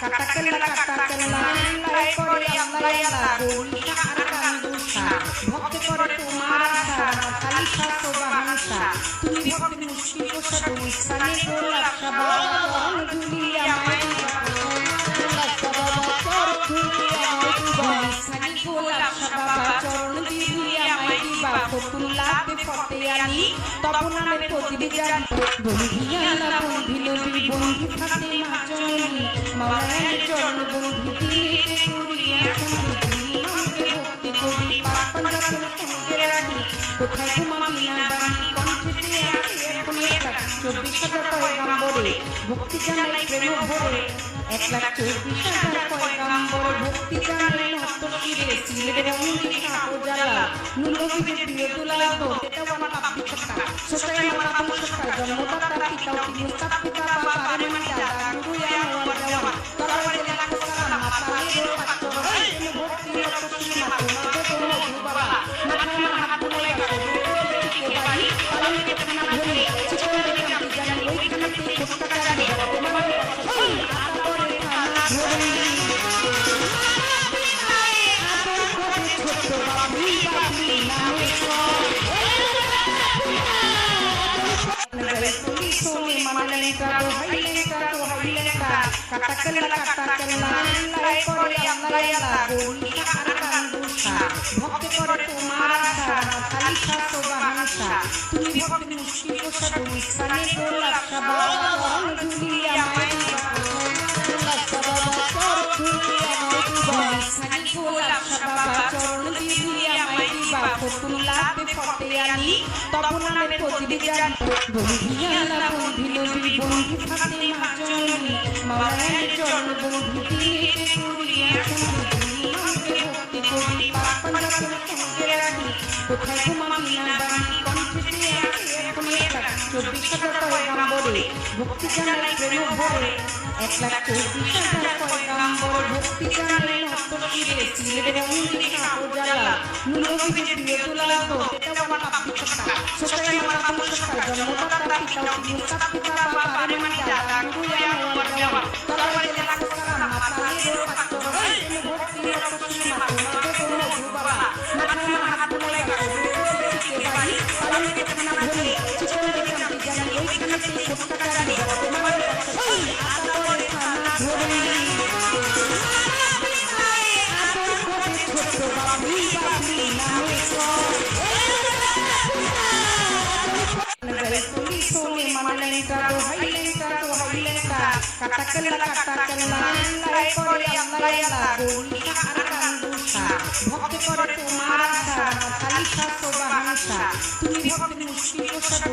কাটা কেল্লা লাই করে আল্লাহ গৌরীশা আর কান্দুষা ভক্তে করে তোমার আশা কালিশা সোবাহানসা তুমি ভক্তি মুষ্টি প্রসাদ মিশ্রানে গোলাপ সাবা ধুলিয়া চরণ দিলিয়া মাইদিবা ফতুল্লাতে ফতেয়ানি তপনামে প্রতিবিজান বন্ধিয়ালা বন্ধিলবি বন্ধি ফাতে মাজনী মাওলানার চরণ বন্ধি দিলিতে করিয়া মাকে ভক্তি করি পাপ পঞ্জাতন সঙ্গে রাখি কোথায় ঘুমাবি না বাড়ি কণ্ঠেতে আছে এখন 1,24,000 পয়গাম্বরে ভক্তি জানাই প্রেম ভরে 1,24,000 পয়গাম্বর ভক্তি জানাই নত শিরে সিলের বন্দি কাপড় জ্বালা নুনবীর প্রিয় দুলাল তো এটা আমার পাপি ছক্কা সোসাই আমার আপন ছক্কা জন্মদাতা পিতাও কি মুস্তাফিকা বাবা আরে মানে দাদা গুরু ইয়া নোয়া দেওয়া তলায় দেলা সালাম মাতালে রো পাত্র তুমি ভক্তি নত শিরে মাতো তো বাবা মাথায় আমার হাত বুলাই কে বাড়ি পালন কে খানা ধরে চিকন দেখলাম জানি ওইখানেতে কোষ্টা চারা তোমার আতা করে খানা ধরে কাটা কেল্লা লাই করে আল্লাহ গৌরীশা আর কান্দুষা ভক্তে করে তোমার আশা কালিশা সোবাহানসা তুমি ভক্তি মুষ্টি প্রসাদ মিশ্রানে গোলাপ সাবা ধুলিয়া চরণ দিলিয়া মাইদিবা ফতুল্লাতে ফতেয়ানি তপনামে প্রতিবিজান বন্ধিয়ালা বন্ধিলবি বন্ধি ফাতে মাজনী মাওলানার চরণ বন্ধি দিলিতে করিয়া মাকে ভক্তি করি পাপ পঞ্জাতন সঙ্গে রাখি কোথায় ঘুমাবি না বাড়ি কণ্ঠেতে আছে এখন 1,24,000 পয়গাম্বরে ভক্তি জানাই প্রেম ভরে 1,24,000 পয়গাম্বর ভক্তি জানাই নত শিরে সিলের বন্দি কাপড় জ্বালা নুনবীর প্রিয় দুলাল তো এটা আমার পাপি ছক্কা সোসাই আমার আপন ছক্কা জন্মদাতা পিতাও কি মুস্তাফিকা বাবা আরে মানে দাদা গুরু ইয়া নোয়া দেওয়া তলায় দেলা সালাম মাতালে রো পাত্র তুমি ভক্তি নত শিরে মাতো তো বাবা মাথায় আমার হাত বুলাই কে বাড়ি পালন কে খানা ধরে চিকন দেখলাম জানি ওইখানেতে কোষ্টা চারা তোমার আতা করে খানা ধরে কাটা কেল্লা লাই করে আল্লাহ গৌরীশা আর কান্দুষা ভক্তে করে তোমার আশা কালিশা সোবাহানসা তুমি ভক্তি মুষ্টি প্রসাদ